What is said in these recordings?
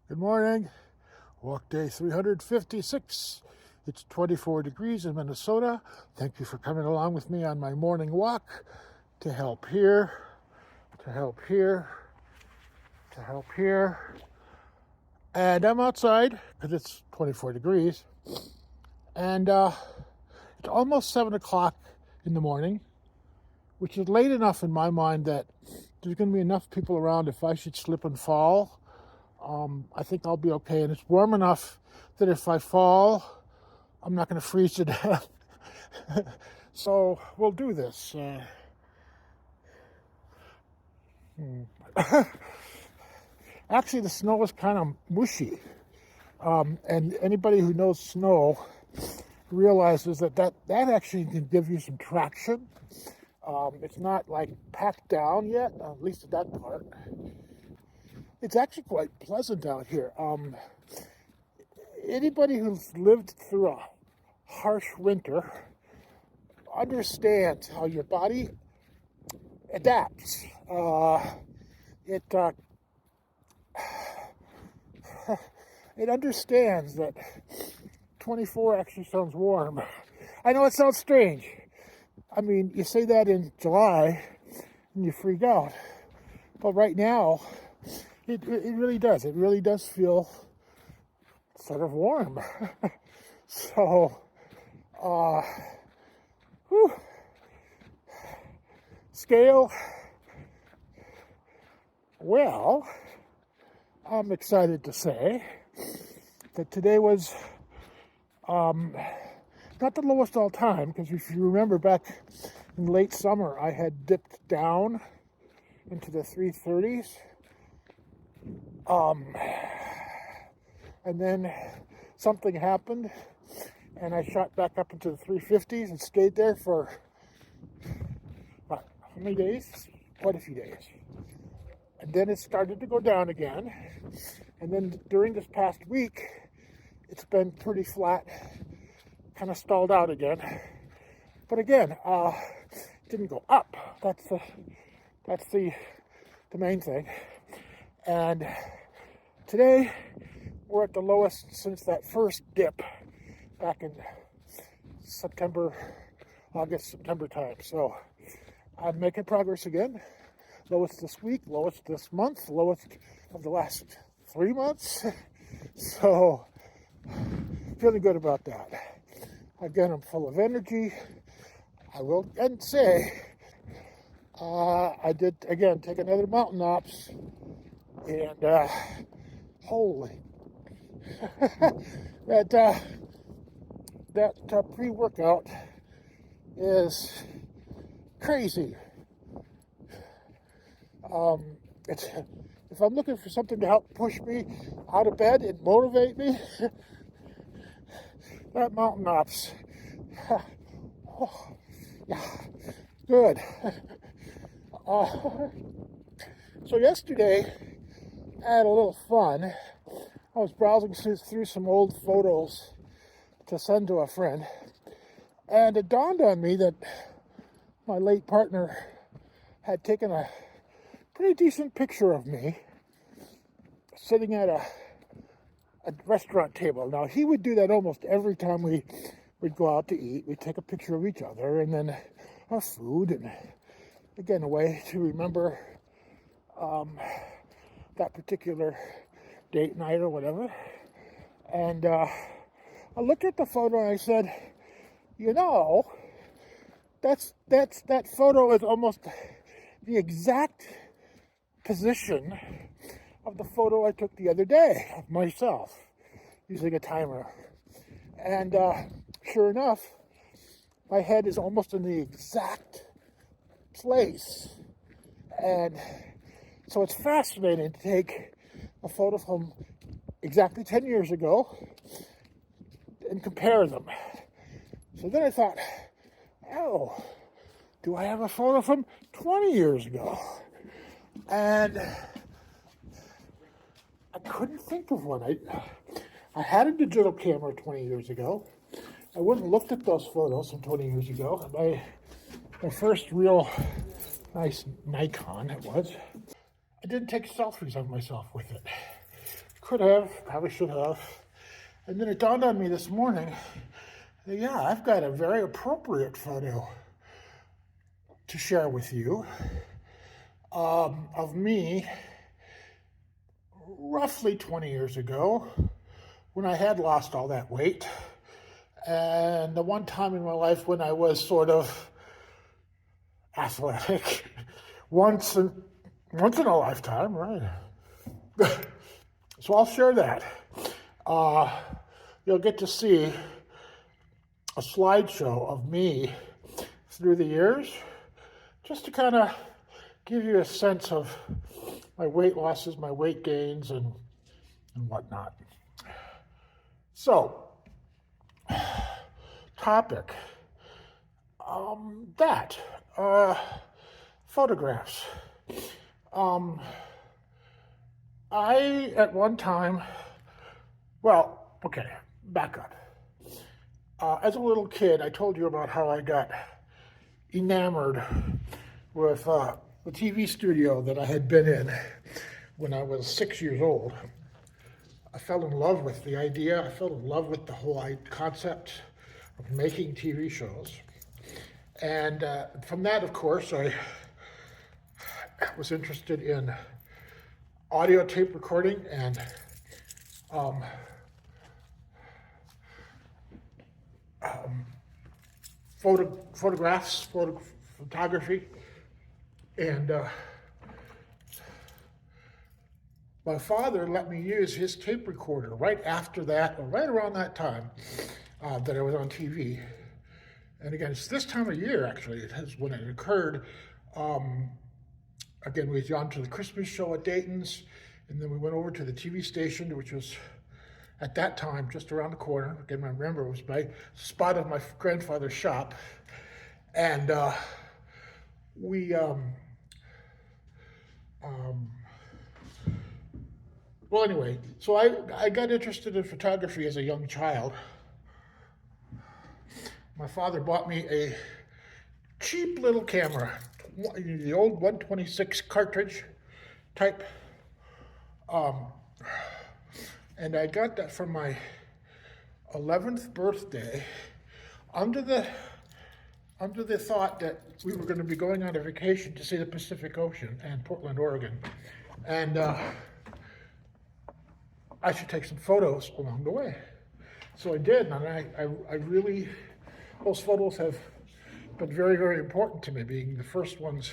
Good morning. Walk day 356. It's 24 degrees in Minnesota. Thank you for coming along with me on my morning walk to help here, to help here, to help here. And I'm outside because it's 24 degrees. And it's almost 7 o'clock in the morning, which is late enough in my mind that there's going to be enough people around if I should slip and fall. I think I'll be okay. And it's warm enough that if I fall, I'm not going to freeze to death. So we'll do this. Actually, the snow is kind of mushy. And anybody who knows snow realizes that actually can give you some traction. It's not like packed down yet, at least at that part. It's actually quite pleasant out here. Anybody who's lived through a harsh winter understands how your body adapts. It understands that 24 actually sounds warm. I know it sounds strange. I mean, you say that in July and you freak out. But right now, it really does. It really does feel sort of warm. So, scale. Well, I'm excited to say that today was not the lowest all time, because if you remember back in late summer, I had dipped down into the 330s. And then something happened, and I shot back up into the 350s and stayed there for how many days? Quite a few days. And then it started to go down again. And then during this past week, it's been pretty flat, kind of stalled out again. But again, it didn't go up. That's the main thing. And today, we're at the lowest since that first dip back in August, September time. So I'm making progress again. Lowest this week, lowest this month, lowest of the last 3 months. So feeling good about that. Again, I'm full of energy. I will again say, I did again take another mountain ops, and holy, that pre-workout is crazy. If I'm looking for something to help push me out of bed and motivate me, that mountain ops. Oh, yeah, good. So yesterday, I had a little fun. I was browsing through some old photos to send to a friend, and it dawned on me that my late partner had taken a pretty decent picture of me sitting at a restaurant table. Now, he would do that almost every time we'd go out to eat. We'd take a picture of each other and then our food, and again, a way to remember that particular date night or whatever. And I looked at the photo and I said, you know, that photo is almost the exact position of the photo I took the other day of myself using a timer. And sure enough, my head is almost in the exact place. And so it's fascinating to take a photo from exactly 10 years ago and compare them. So then I thought, oh, do I have a photo from 20 years ago? And I couldn't think of one. I had a digital camera 20 years ago. I went and looked at those photos from 20 years ago. My first real nice Nikon it was. I didn't take selfies of myself with it. Could have, probably should have. And then it dawned on me this morning that, yeah, I've got a very appropriate photo to share with you of me roughly 20 years ago when I had lost all that weight. And the one time in my life when I was sort of athletic, once in a lifetime, right? So I'll share that. You'll get to see a slideshow of me through the years, just to kind of give you a sense of my weight losses, my weight gains, and whatnot. So, topic, photographs. I, at one time, well, okay, back up. As a little kid, I told you about how I got enamored with the TV studio that I had been in when I was 6 years old. I fell in love with the idea. I fell in love with the whole concept of making TV shows. And from that, of course, I was interested in audio tape recording and photography. And my father let me use his tape recorder right after that, or right around that time that I was on TV. And again, it's this time of year, actually, it has when it occurred. Again, we went to the Christmas show at Dayton's, and then we went over to the TV station, which was at that time just around the corner. Again, I remember it was my spot of my grandfather's shop. And well, anyway, so I got interested in photography as a young child. My father bought me a cheap little camera, the old 126 cartridge type. And I got that for my 11th birthday under the thought that we were going to be going on a vacation to see the Pacific Ocean and Portland, Oregon. And I should take some photos along the way. So I did, and I really, those photos have been very, very important to me, being the first ones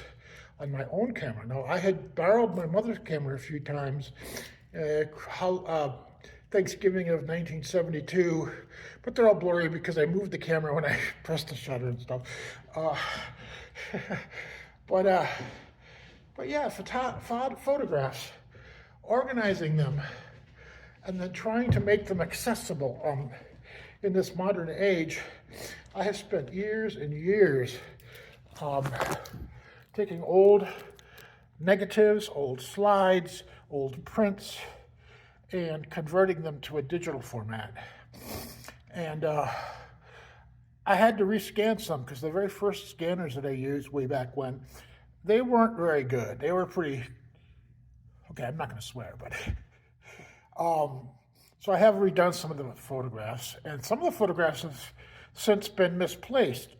on my own camera. Now, I had borrowed my mother's camera a few times, Thanksgiving of 1972, but they're all blurry because I moved the camera when I pressed the shutter and stuff. But yeah, photographs, organizing them, and then trying to make them accessible in this modern age. I have spent years and years taking old negatives, old slides, old prints, and converting them to a digital format. And I had to rescan some because the very first scanners that I used way back when, they weren't very good. They were pretty, okay, I'm not going to swear, but so I have redone some of the photographs, and some of the photographs have since been misplaced.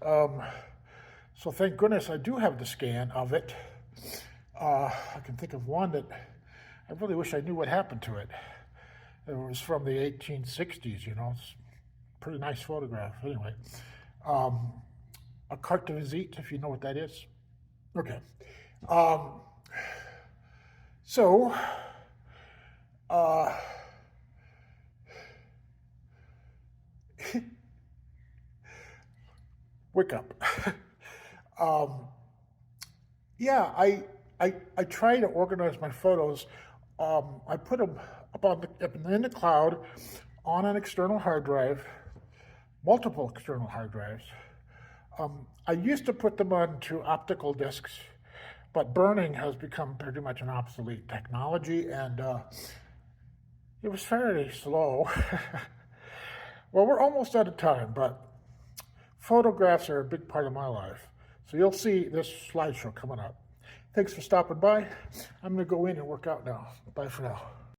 So thank goodness I do have the scan of it. I can think of one that I really wish I knew what happened to it. It was from the 1860s, you know. It's a pretty nice photograph. Anyway, a carte de visite, if you know what that is. Okay. So, wake up. Yeah, I try to organize my photos. I put them up in the cloud on an external hard drive, multiple external hard drives. I used to put them onto optical discs, but burning has become pretty much an obsolete technology, and it was fairly slow. Well, we're almost out of time, but photographs are a big part of my life. So you'll see this slideshow coming up. Thanks for stopping by. I'm going to go in and work out now. Bye for now.